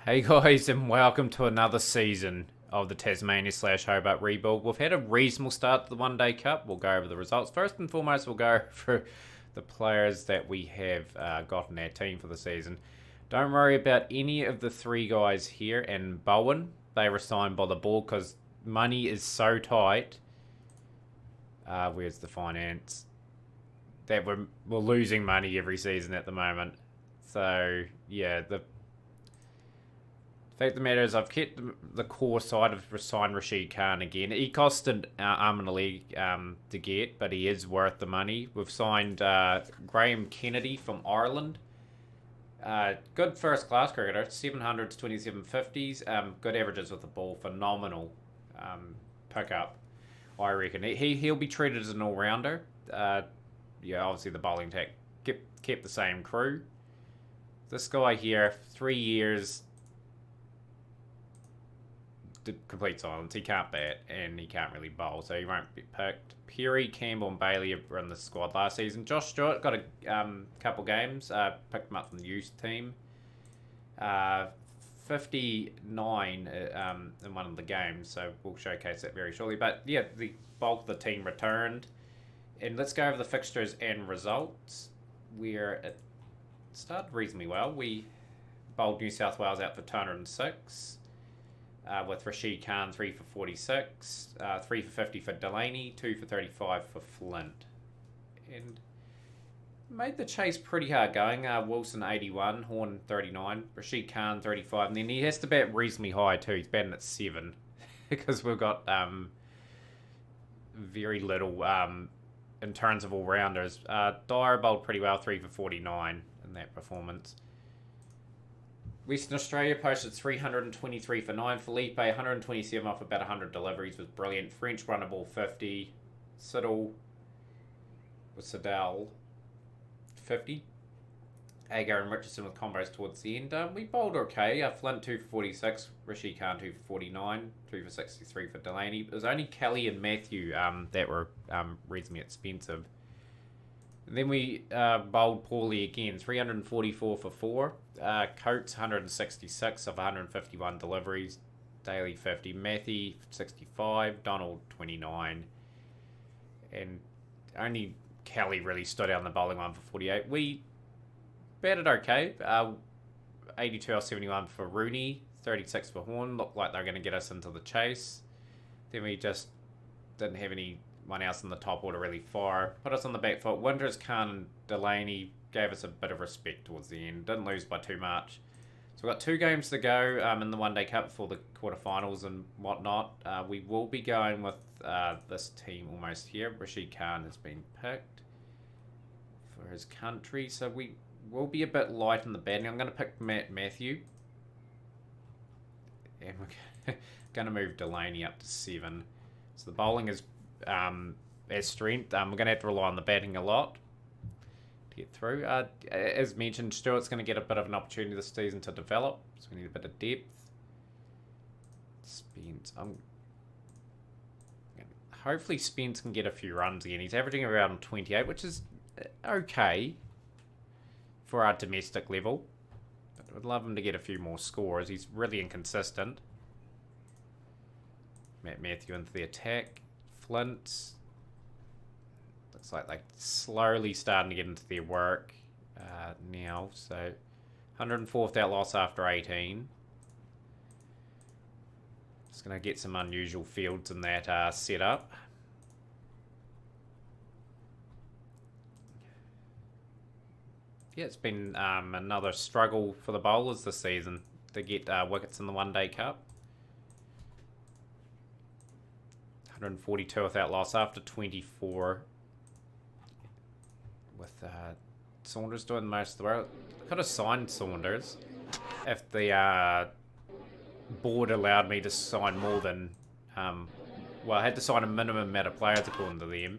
Hey guys, and welcome to another season of the Tasmania / Hobart rebuild. We've had a reasonable start to the One Day Cup. We'll go over the results. First and foremost, we'll go through the players that we have got in our team for the season. Don't worry about any of the three guys here and Bowen. They were signed by the board because money is so tight. Where's the finance? That we're losing money every season at the moment. So, yeah, the fact of the matter is, I've kept the core side of signed Rashid Khan again. He cost an arm and a leg to get, but he is worth the money. We've signed Graham Kennedy from Ireland. Good first class cricketer, 700s, 2750s. Good averages with the ball, phenomenal pickup, I reckon. He'll be treated as an all rounder. Yeah, obviously the bowling attack kept the same crew. This guy here, 3 years. Complete silence. He can't bat and he can't really bowl, so he won't be picked. Perry, Campbell, and Bailey were in the squad last season. Josh Stewart got a couple games. Picked him up from the youth team. 59 in one of the games, so we'll showcase that very shortly. But yeah, the bulk of the team returned. And let's go over the fixtures and results. It started reasonably well. We bowled New South Wales out for 206. With Rashid Khan 3 for 46, 3 for 50 for Delaney, 2 for 35 for Flint. And made the chase pretty hard going. Wilson 81, Horn 39, Rashid Khan 35, and then he has to bat reasonably high too. He's batting at 7 because we've got very little in terms of all rounders. Dyer bowled pretty well, 3 for 49 in that performance. Western Australia posted 323 for 9. Felipe, 127 off about 100 deliveries, was brilliant. French runner ball 50. Siddle with Siddell 50. Agar and Richardson with combos towards the end. We bowled okay. Flint 2 for 46. Rishi Khan 2 for 49. 2 for 63 for Delaney. It was only Kelly and Matthew that were reasonably expensive. And then we bowled poorly again, 344 for 4. Coates, 166 of 151 deliveries. Daly, 50. Matthew, 65. Donald, 29. And only Kelly really stood out in the bowling one for 48. We batted okay. 82 off 71 for Rooney. 36 for Horn. Looked like they were going to get us into the chase. Then we just didn't have anyone else in the top order really far. Put us on the back foot. Winters, Khan, and Delaney gave us a bit of respect towards the end. Didn't lose by too much. So we've got 2 games to go in the One Day Cup for the quarterfinals and whatnot. We will be going with this team almost here. Rashid Khan has been picked for his country. So we will be a bit light in the batting. I'm going to pick Matt Matthew. And we're going to move Delaney up to 7. So the bowling is as strength. We're going to have to rely on the batting a lot to get through. As mentioned, Stewart's going to get a bit of an opportunity this season to develop, so we need a bit of depth. Spence. Hopefully Spence can get a few runs again. He's averaging around 28, which is okay for our domestic level. But I'd love him to get a few more scores. He's really inconsistent. Matt Matthew into the attack. Flint. Looks like they're slowly starting to get into their work now. So 104th out loss after 18. Just going to get some unusual fields in that setup. Yeah, it's been another struggle for the bowlers this season to get wickets in the One Day Cup. 142 without loss after 24. With Saunders doing most of the work. I could have signed Saunders if the board allowed me to sign more than... well, I had to sign a minimum amount of players according to them.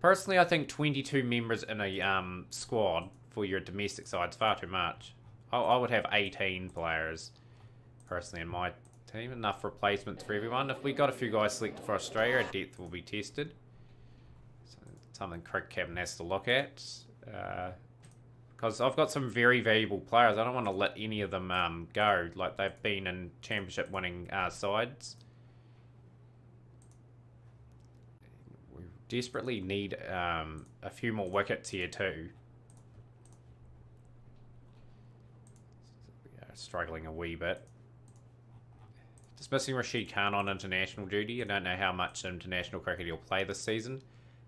Personally, I think 22 members in a squad for your domestic side is far too much. I would have 18 players, personally, in my team. Enough replacements for everyone. If we got a few guys selected for Australia, depth will be tested. So something Cricket Captain has to look at. Because I've got some very valuable players. I don't want to let any of them go. Like, they've been in championship winning sides. We desperately need a few more wickets here too. We are struggling a wee bit. Just missing Rashid Khan on international duty. I don't know how much international cricket he'll play this season.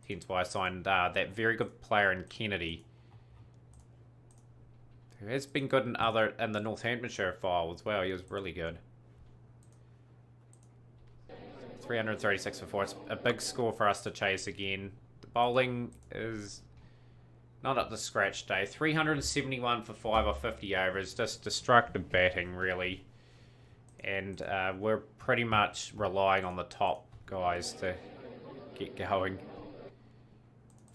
Hence why I signed that very good player in Kennedy, who has been good in the Northamptonshire file as well. He was really good. 336 for 4. It's a big score for us to chase again. The bowling is not up to scratch today. 371 for 5 off 50 overs. Just destructive batting, really. And we're pretty much relying on the top guys to get going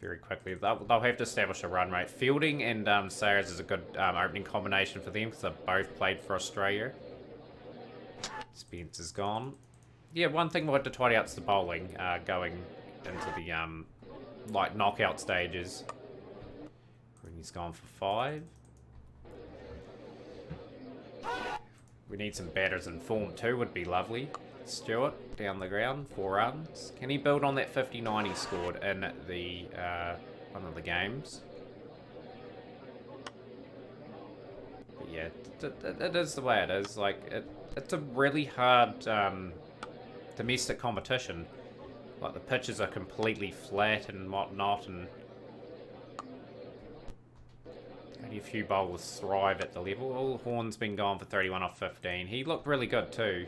very quickly. They'll have to establish a run rate. Fielding and Sayers is a good opening combination for them because they've both played for Australia. Spence is gone. Yeah, one thing we'll have to tidy out is the bowling going into the like knockout stages. He's gone for 5. We need some batters in form too, would be lovely. Stewart down the ground, 4 runs. Can he build on that 59 he scored in the one of the games? But yeah, it is the way it is. Like it's a really hard domestic competition. Like the pitches are completely flat and whatnot, and only a few bowlers thrive at the level. All Horn's been gone for 31 off 15. He looked really good too.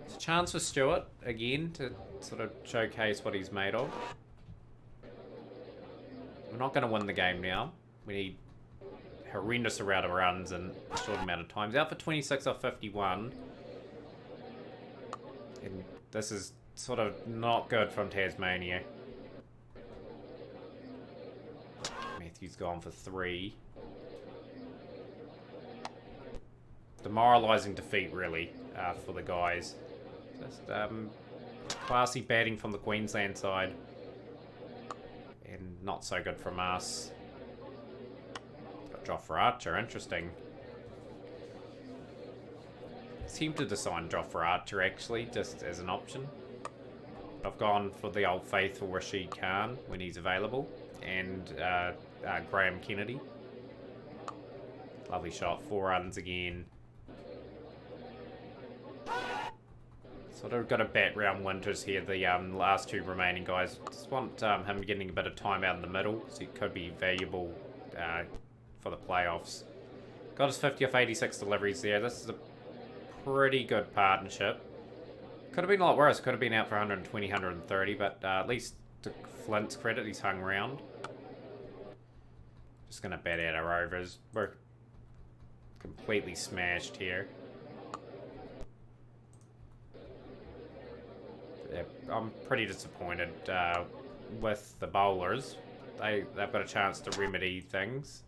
It's a chance for Stewart again to sort of showcase what he's made of. We're not going to win the game now. We need a horrendous amount of runs in a short amount of time. He's out for 26 off 51. And this is sort of not good from Tasmania. Matthews gone for 3. Demoralising defeat, really, for the guys. Just classy batting from the Queensland side, and not so good from us. Got Jofra Archer, interesting. Tempted to sign Jofra Archer actually, just as an option. I've gone for the old faithful Rashid Khan when he's available, and Graham Kennedy. Lovely shot, 4 runs again. Sort of got to bat round Winters here, the last 2 remaining guys. Just want him getting a bit of time out in the middle, so it could be valuable for the playoffs. Got his 50 off 86 deliveries there. This is a pretty good partnership. Could have been a lot worse. Could have been out for 120, 130, but at least to Flint's credit, he's hung around. Just going to bat out our overs. We're completely smashed here. Yeah, I'm pretty disappointed with the bowlers. They've got a chance to remedy things.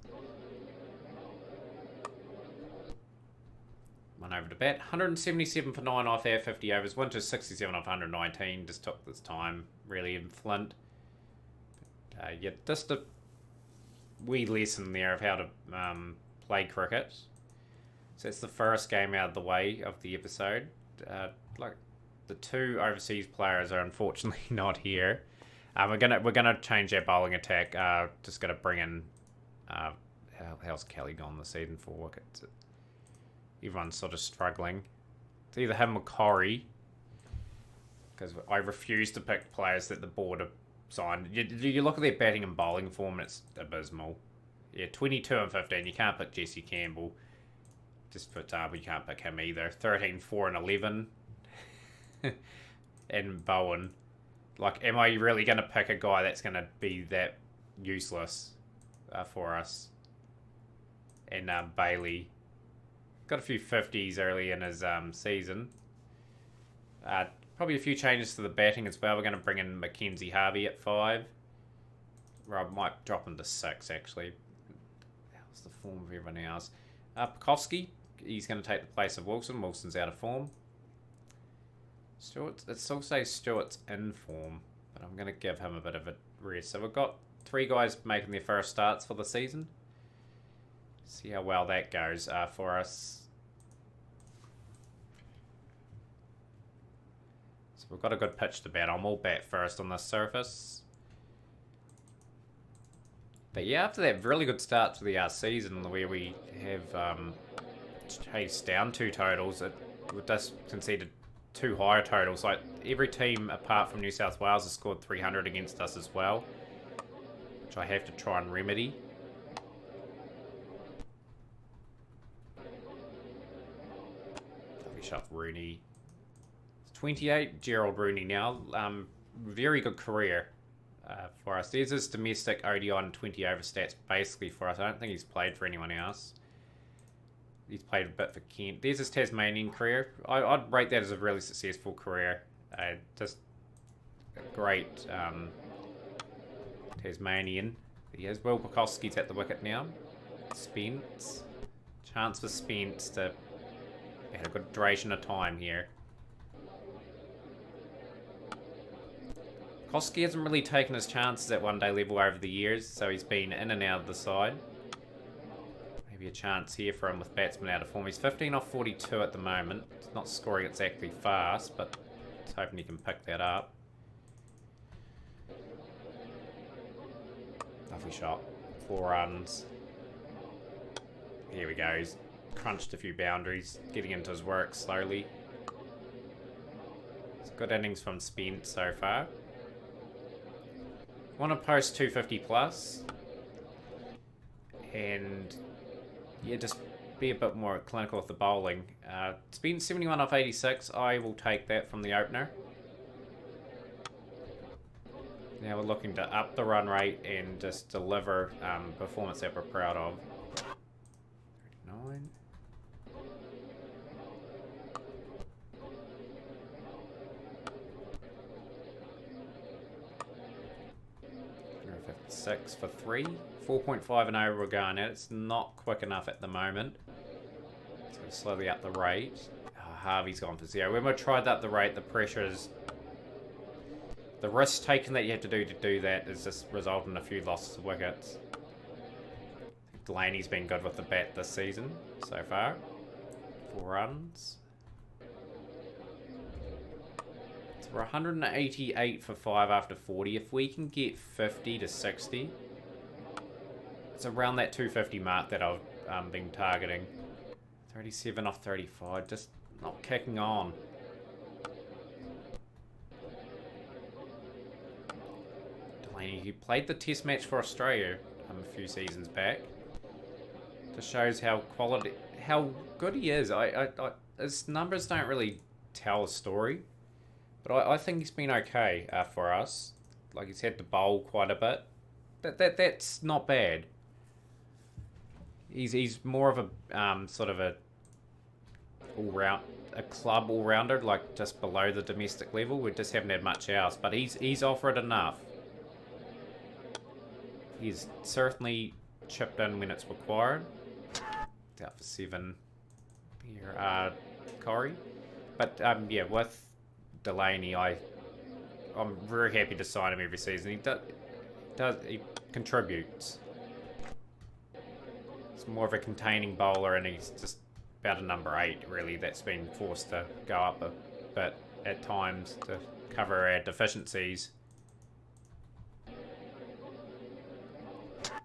One over to bat. 177 for 9 off our 50 overs. Winters 67 off 119. Just took this time, really, in Flint. Yeah, just a wee lesson there of how to play cricket. So it's the first game out of the way of the episode. Like the 2 overseas players are unfortunately not here. We're gonna change our bowling attack. Just gonna bring in how's Kelly gone this season for wickets? Everyone's sort of struggling. It's either him or Corey, because I refuse to pick players that the board have signed. You look at their batting and bowling form, it's abysmal. Yeah, 22 and 15. You can't pick Jesse Campbell. Just for example, you can't pick him either. 13, 4 and 11. And Bowen. Like, am I really going to pick a guy that's going to be that useless for us? And Bailey. Got a few 50s early in his season. Probably a few changes to the batting as well. We're going to bring in Mackenzie Harvey at 5. Or I might drop him to 6, actually. How's the form of everyone else? Pekowski, he's going to take the place of Wilson. Wilson's out of form. Stewart, it still says Stewart's in form, but I'm going to give him a bit of a rest. So we've got 3 guys making their first starts for the season. See how well that goes for us. So we've got a good pitch to bat on. We'll bat first on this surface. But yeah, after that really good start to the season where we have chased down 2 totals, we just conceded 2 higher totals. Like every team apart from New South Wales has scored 300 against us as well, which I have to try and remedy. Lovely shot for Rooney. It's 28, Gerald Rooney now. Very good career for us. There's his domestic ODI and 20 over stats basically for us. I don't think he's played for anyone else. He's played a bit for Kent. There's his Tasmanian career. I'd rate that as a really successful career. Just a great Tasmanian. He has Will Bukowski's at the wicket now. Spence. Chance for Spence to have a good duration of time here. Bukowski hasn't really taken his chances at one-day level over the years, so he's been in and out of the side. Maybe a chance here for him with batsmen out of form. He's 15 off 42 at the moment. He's not scoring exactly fast, but just hoping he can pick that up. Lovely shot. 4 runs. Here we go. He's crunched a few boundaries, getting into his work slowly. It's good innings from Spence so far. Want to post 250 plus. And yeah, just be a bit more clinical with the bowling. Spence 71 off 86. I will take that from the opener. Now we're looking to up the run rate and just deliver performance that we're proud of. 39. Six for 3. 4.5 and over we're going at. It's not quick enough at the moment. So we'll slowly up the rate. Harvey's gone for 0. When we tried to up the rate, the pressure is... The risk taken that you have to do that is just resulting in a few losses of wickets. Delaney's been good with the bat this season so far. 4 runs. We're 188 for 5 after 40. If we can get 50 to 60, it's around that 250 mark that I've been targeting. 37 off 35, just not kicking on. Delaney, he played the test match for Australia a few seasons back. Just shows how good he is. His numbers don't really tell a story. But I think he's been okay for us. Like, he's had to bowl quite a bit. But that's not bad. He's more of a sort of a club all-rounder, like just below the domestic level. We just haven't had much else. But he's offered enough. He's certainly chipped in when it's required. It's out for 7 here, Corey. But yeah, with Delaney, I'm very happy to sign him every season. He contributes. He's more of a containing bowler, and he's just about a number 8 really that's been forced to go up a bit at times to cover our deficiencies.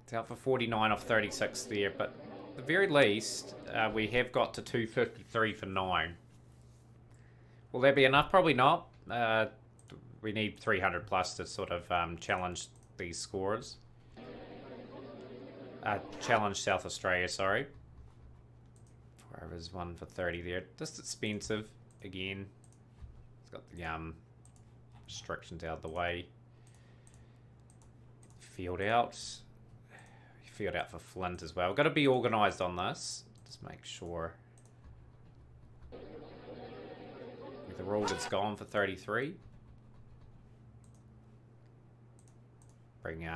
It's out for 49 off 36 there, but at the very least we have got to 253 for 9. Will that be enough? Probably not. We need 300 plus to sort of challenge these scores. Challenge South Australia, sorry. 4 overs, 1 for 30 there. Just expensive again. It's got the restrictions out of the way. Field out. Field out for Flint as well. Got to be organised on this. Just make sure. The rule is gone for 33. Bring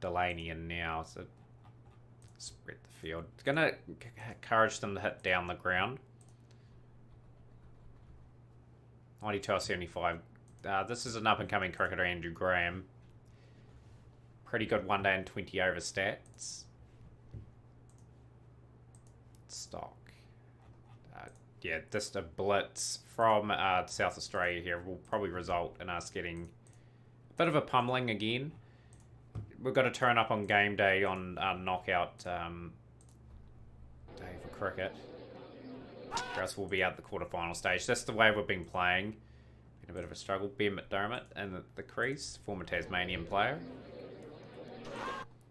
Delaney in now, so spread the field. It's going to encourage them to hit down the ground. 92 off 75. This is an up-and-coming cricketer, Andrew Graham. Pretty good 1 day and 20 over stats. Stock. Yeah, just a blitz from South Australia here will probably result in us getting a bit of a pummeling again. We've got to turn up on game day on knockout day for cricket. Or else we'll be out the quarterfinal stage. That's the way we've been playing. Been a bit of a struggle. Ben McDermott in the crease, former Tasmanian player.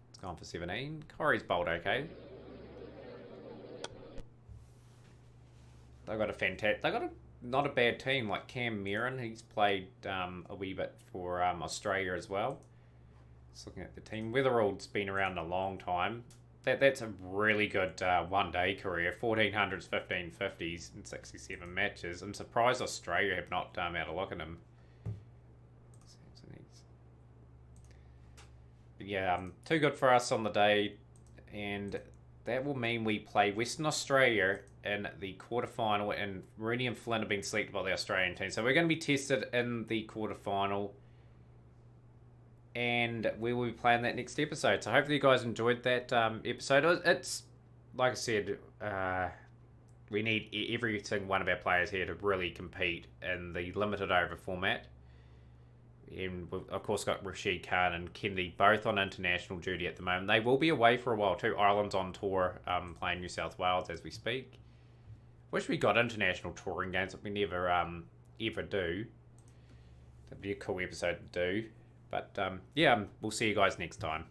It's gone for 17. Corey's bowled okay. They've got not a bad team like Cam Mirren. He's played a wee bit for Australia as well. Just looking at the team, Weatherall's been around a long time. That's a really good 1 day career. 1400s, 1550s, and 67 matches. I'm surprised Australia have not had a look at him. But yeah, too good for us on the day, and that will mean we play Western Australia in the quarterfinal, and Rooney and Flynn have been selected by the Australian team. So we're going to be tested in the quarterfinal, and we will be playing that next episode. So hopefully you guys enjoyed that episode. It's, like I said, we need every single one of our players here to really compete in the limited over format. And we've, of course, got Rashid Khan and Kennedy both on international duty at the moment. They will be away for a while too. Ireland's on tour, playing New South Wales as we speak. Wish we got international touring games, but we never ever do. That'd be a cool episode to do. But yeah, we'll see you guys next time.